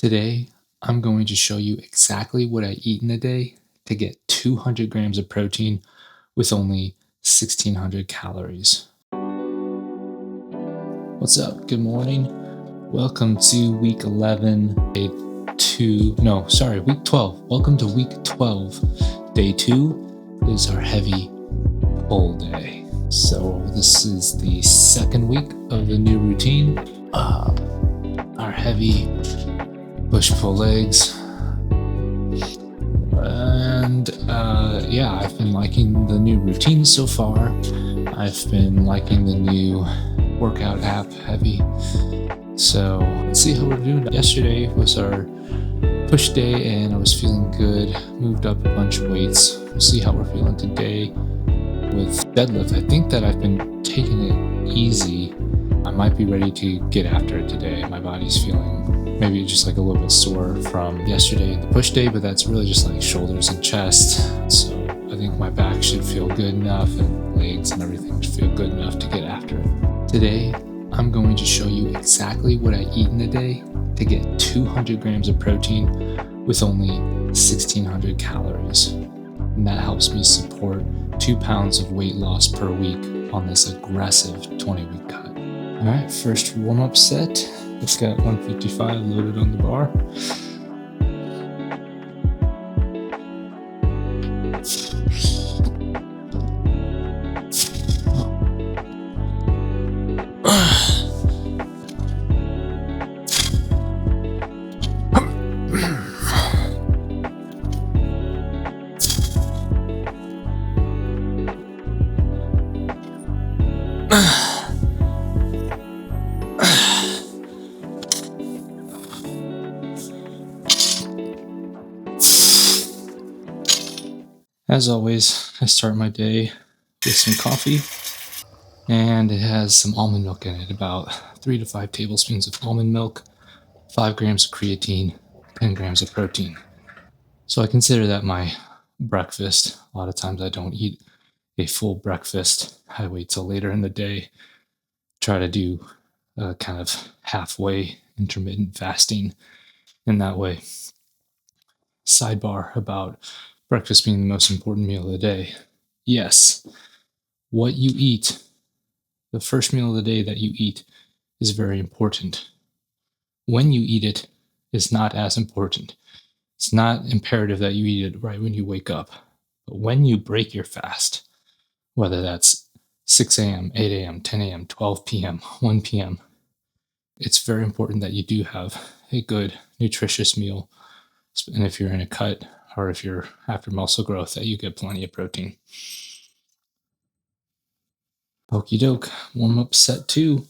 Today, I'm going to show you exactly what I eat in a day to get 200 grams of protein with only 1600 calories. What's up? Good morning. Welcome to week 11, week 12. Welcome to week 12. Day 2 is our heavy pull day. So this is the second week of the new routine. Our heavy push-pull legs. And I've been liking the new routine so far. I've been liking the new workout app, Heavy. So let's see how we're doing. Yesterday was our push day and I was feeling good. Moved up a bunch of weights. We'll see how we're feeling today with deadlift. I think that I've been taking it easy. I might be ready to get after it today. My body's feeling maybe just like a little bit sore from yesterday and the push day, but that's really just like shoulders and chest. So I think my back should feel good enough and legs and everything should feel good enough to get after it. Today, I'm going to show you exactly what I eat in a day to get 200 grams of protein with only 1600 calories. And that helps me support 2 pounds of weight loss per week on this aggressive 20-week cut. All right, first warm-up set. It's got 155 loaded on the bar. As always, I start my day with some coffee, and it has some almond milk in it, about 3 to 5 tablespoons of almond milk, 5 grams of creatine, 10 grams of protein. So I consider that my breakfast. A lot of times I don't eat a full breakfast. I wait till later in the day, try to do a kind of halfway intermittent fasting in that way. Sidebar about breakfast being the most important meal of the day. Yes, what you eat, the first meal of the day that you eat, is very important. When you eat it is not as important. It's not imperative that you eat it right when you wake up. But when you break your fast, whether that's 6 a.m., 8 a.m., 10 a.m., 12 p.m., 1 p.m., it's very important that you do have a good, nutritious meal. And if you're in a cut or if you're after muscle growth, that you get plenty of protein. Okie doke, warm up set 2.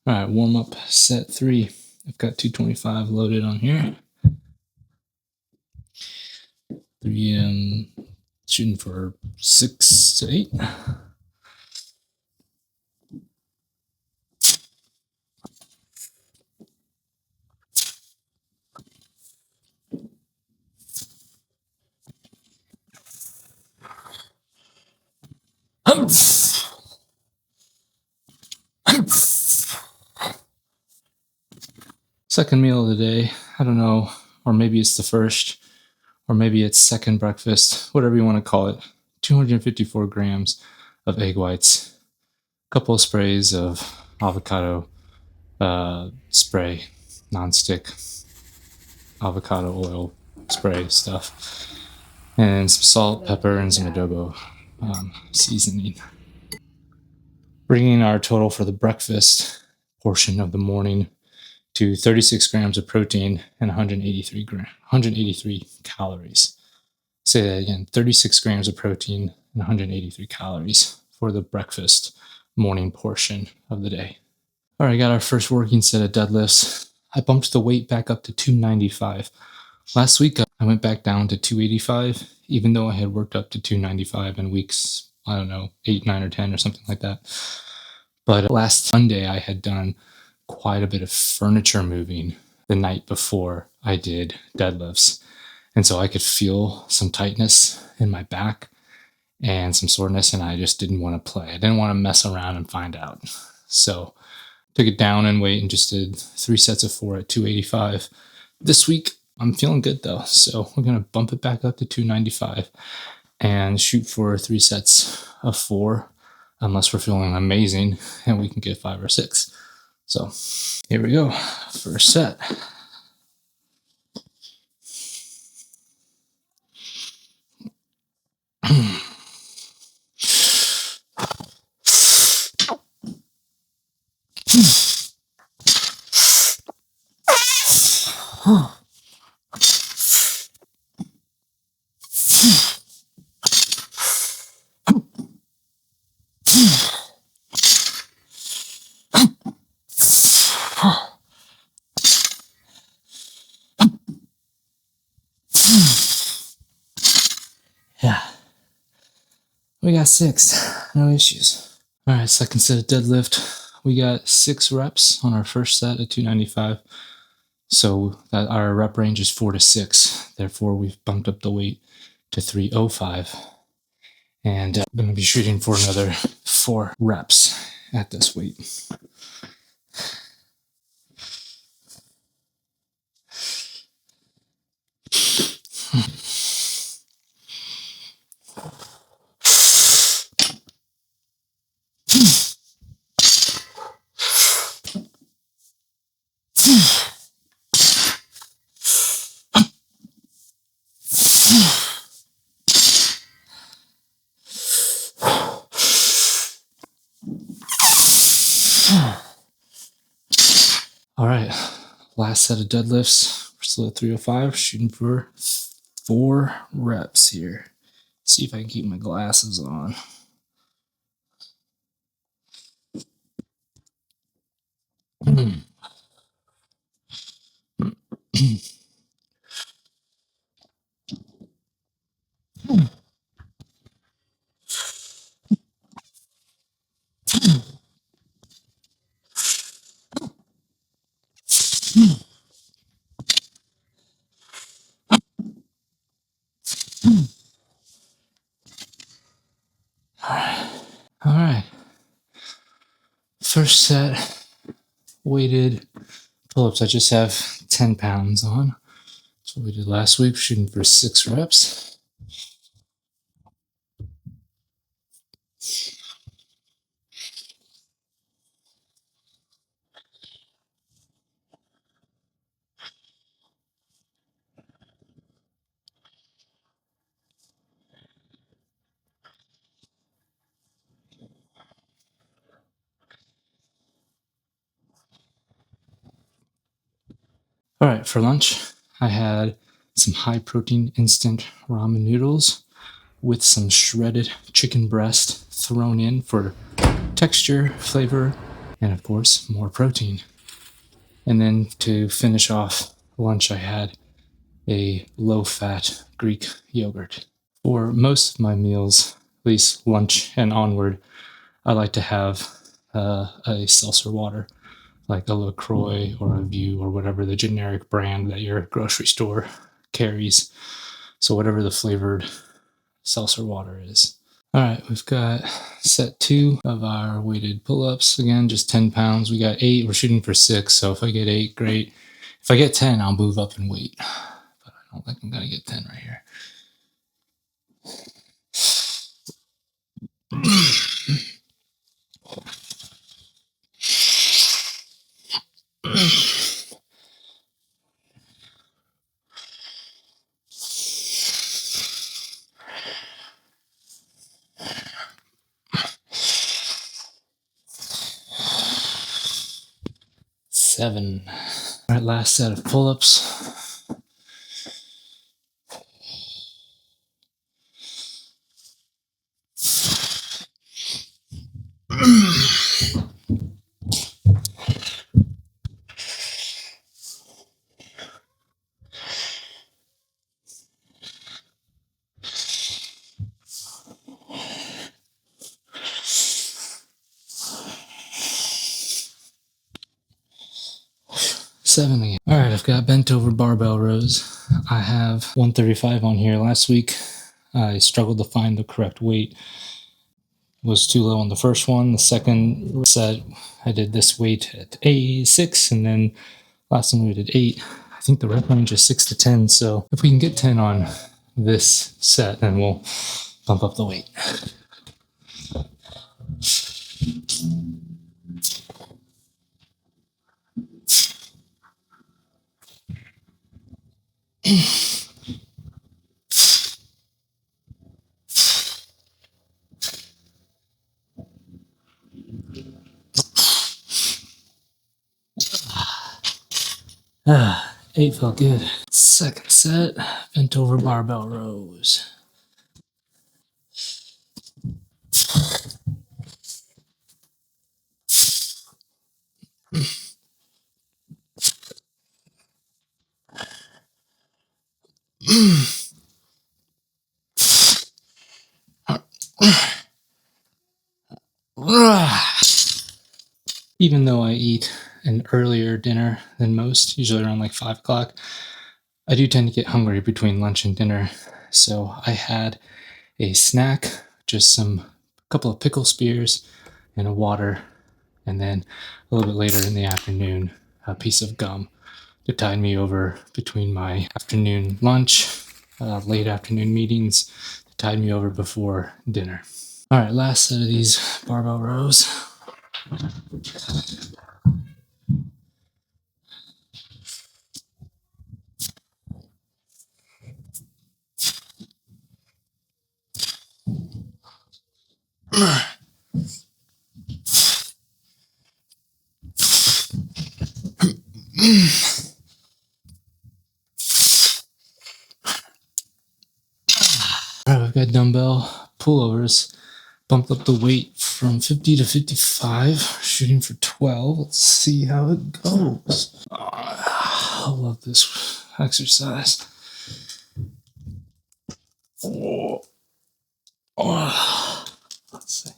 All right, warm up set 3. I've got 225 loaded on here. 3 shooting for 6 to 8. Second meal of the day. I don't know, or maybe it's the first, or maybe it's second breakfast, whatever you want to call it. 254 grams of egg whites, a couple of sprays of avocado spray, non-stick avocado oil spray stuff, and some salt, pepper, and some adobo seasoning. Bringing our total for the breakfast portion of the morning to 36 grams of protein and 183 calories. Say that again, 36 grams of protein and 183 calories for the breakfast morning portion of the day. All right, got our first working set of deadlifts. I bumped the weight back up to 295. Last week, I went back down to 285, even though I had worked up to 295 in weeks, I don't know, 8, 9, or 10 or something like that. But last Sunday, I had done quite a bit of furniture moving the night before I did deadlifts. And so I could feel some tightness in my back and some soreness, and I just didn't want to play. I didn't want to mess around and find out. So took it down in weight and just did 3 sets of 4 at 285. This week, I'm feeling good though. So we're going to bump it back up to 295 and shoot for 3 sets of 4, unless we're feeling amazing and we can get 5 or 6. So here we go. First set. Yeah, we got 6, no issues. All right, second set of deadlift. We got 6 reps on our first set at 295. So that our rep range is 4 to 6. Therefore, we've bumped up the weight to 305. And I'm going to be shooting for another 4 reps at this weight. All right, last set of deadlifts. We're still at 305, shooting for 4 reps here. See if I can keep my glasses on. All right. First set, weighted pull-ups. I just have 10 pounds on. That's what we did last week, shooting for 6 reps. All right, for lunch, I had some high-protein instant ramen noodles with some shredded chicken breast thrown in for texture, flavor, and of course, more protein. And then to finish off lunch, I had a low-fat Greek yogurt. For most of my meals, at least lunch and onward, I like to have a seltzer water, like a LaCroix or a View or whatever the generic brand that your grocery store carries. So whatever the flavored seltzer water is. All right, we've got set 2 of our weighted pull-ups. Again, just 10 pounds. We got 8. We're shooting for 6, so if I get 8, great. If I get 10, I'll move up in weight. But I don't think I'm going to get 10 right here. Seven. All right, last set of pull-ups. 70. All right, I've got bent over barbell rows. I have 135 on here. Last week, I struggled to find the correct weight. Was too low on the first one. The second set, I did this weight at 6, and then last one we did 8. I think the rep range is 6 to 10. So if we can get 10 on this set, then we'll bump up the weight. Ah, 8 felt good. Second set, bent over barbell rows. Even though I eat an earlier dinner than most, usually around like 5 o'clock, I do tend to get hungry between lunch and dinner. So I had a snack, just a couple of pickle spears and a water, and then a little bit later in the afternoon, a piece of gum to tide me over between my afternoon lunch, late afternoon meetings, to tide me over before dinner. All right, last set of these barbell rows. All right, we've got dumbbell pullovers. Bumped up the weight from 50 to 55, shooting for 12. Let's see how it goes. I love this exercise. Let's see.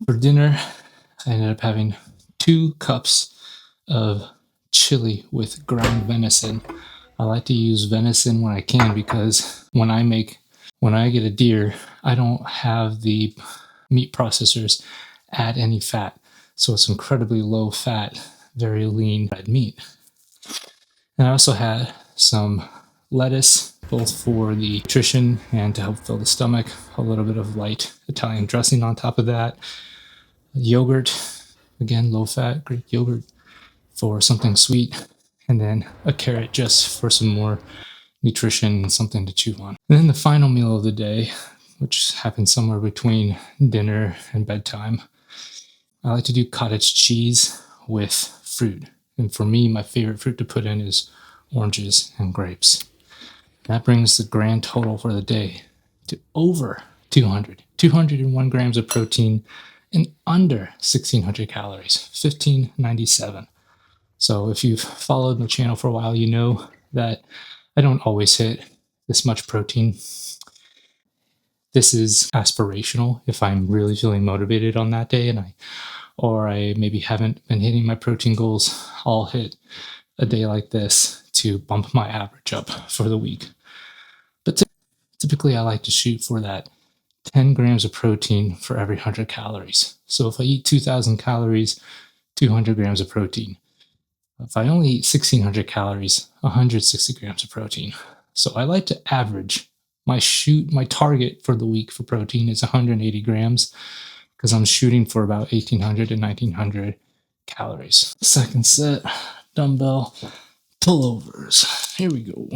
For dinner, I ended up having 2 cups of chili with ground venison. I like to use venison when I can because when I get a deer, I don't have the meat processors add any fat. So it's incredibly low fat, very lean red meat. And I also had some lettuce, both for the nutrition and to help fill the stomach, a little bit of light Italian dressing on top of that, yogurt, again, low fat Greek yogurt for something sweet, and then a carrot just for some more nutrition and something to chew on. And then the final meal of the day, which happens somewhere between dinner and bedtime, I like to do cottage cheese with fruit. And for me, my favorite fruit to put in is oranges and grapes. That brings the grand total for the day to over 201 grams of protein and under 1,600 calories, 1,597. So if you've followed my channel for a while, you know that I don't always hit this much protein. This is aspirational if I'm really feeling motivated on that day or I maybe haven't been hitting my protein goals. I'll hit a day like this to bump my average up for the week. But typically I like to shoot for that 10 grams of protein for every 100 calories. So if I eat 2,000 calories, 200 grams of protein. If I only eat 1,600 calories, 160 grams of protein. So I like to average my target for the week for protein is 180 grams because I'm shooting for about 1,800 to 1,900 calories. Second set, dumbbell pullovers. Here we go.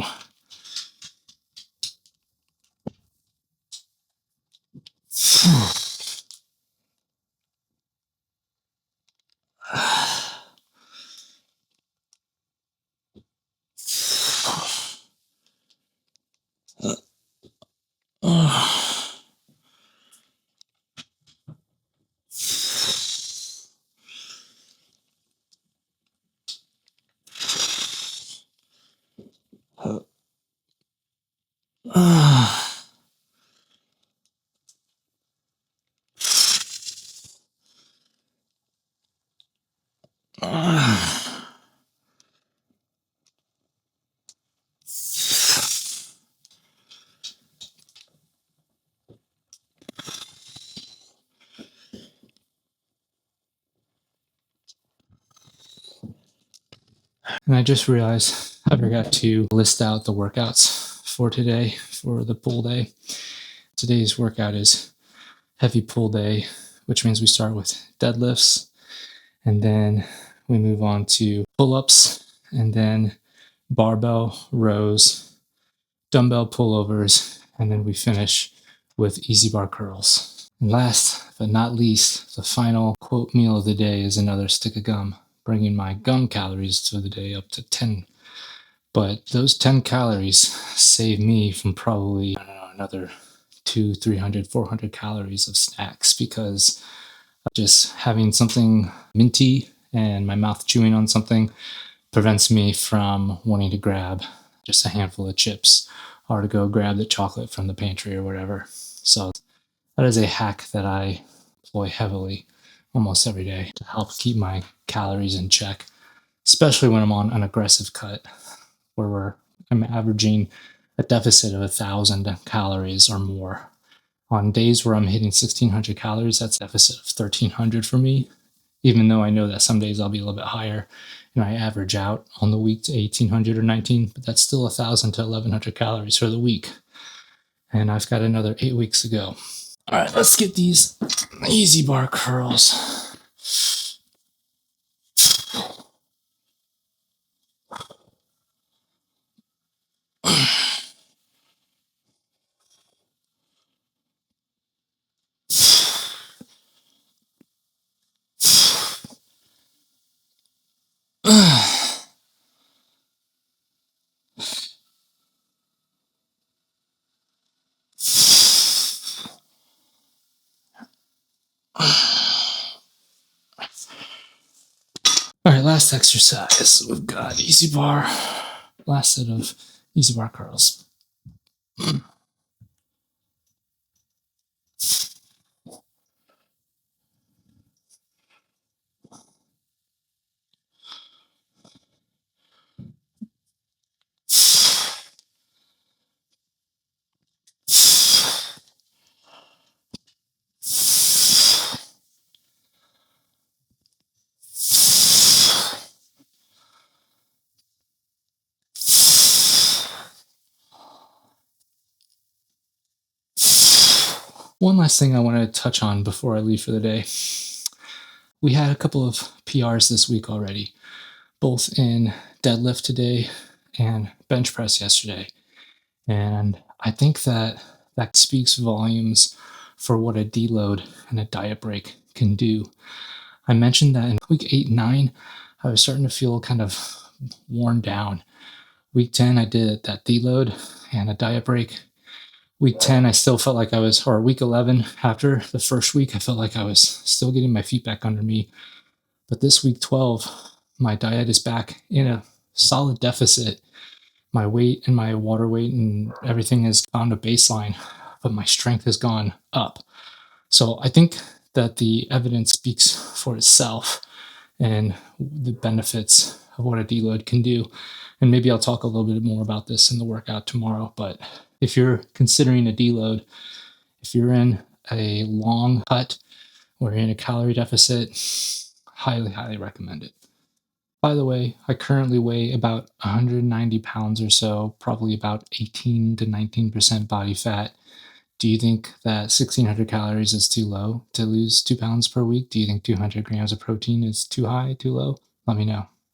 And I just realized I forgot to list out the workouts for today for the pull day. Today's workout is heavy pull day, which means we start with deadlifts and then we move on to pull-ups and then barbell rows, dumbbell pullovers, and then we finish with easy bar curls. And last but not least, the final quote meal of the day is another stick of gum, bringing my gum calories for the day up to 10. But those 10 calories save me from probably, I don't know, another 200, 300, 400 calories of snacks, because just having something minty and my mouth chewing on something prevents me from wanting to grab just a handful of chips or to go grab the chocolate from the pantry or whatever. So that is a hack that I employ heavily almost every day to help keep my calories in check, especially when I'm on an aggressive cut where I'm averaging a deficit of 1,000 calories or more. On days where I'm hitting 1,600 calories, that's a deficit of 1,300 for me, even though I know that some days I'll be a little bit higher and I average out on the week to 1,800 or 19, but that's still 1,000 to 1,100 calories for the week. And I've got another 8 weeks to go. All right, let's get these easy bar curls. All right, last exercise. We've got easy bar. Last set of easy bar curls. One last thing I want to touch on before I leave for the day. We had a couple of PRs this week already, both in deadlift today and bench press yesterday. And I think that speaks volumes for what a deload and a diet break can do. I mentioned that in week 8 and 9, I was starting to feel kind of worn down. Week 10, I did that deload and a diet break. Week 10, I still felt like I was, or week 11, after the first week, I felt like I was still getting my feet back under me. But this week 12, my diet is back in a solid deficit. My weight and my water weight and everything has gone to baseline, but my strength has gone up. So I think that the evidence speaks for itself and the benefits of what a deload can do. And maybe I'll talk a little bit more about this in the workout tomorrow. But if you're considering a deload, if you're in a long cut or in a calorie deficit, highly, highly recommend it. By the way, I currently weigh about 190 pounds or so, probably about 18 to 19% body fat. Do you think that 1,600 calories is too low to lose 2 pounds per week? Do you think 200 grams of protein is too high, too low? Let me know.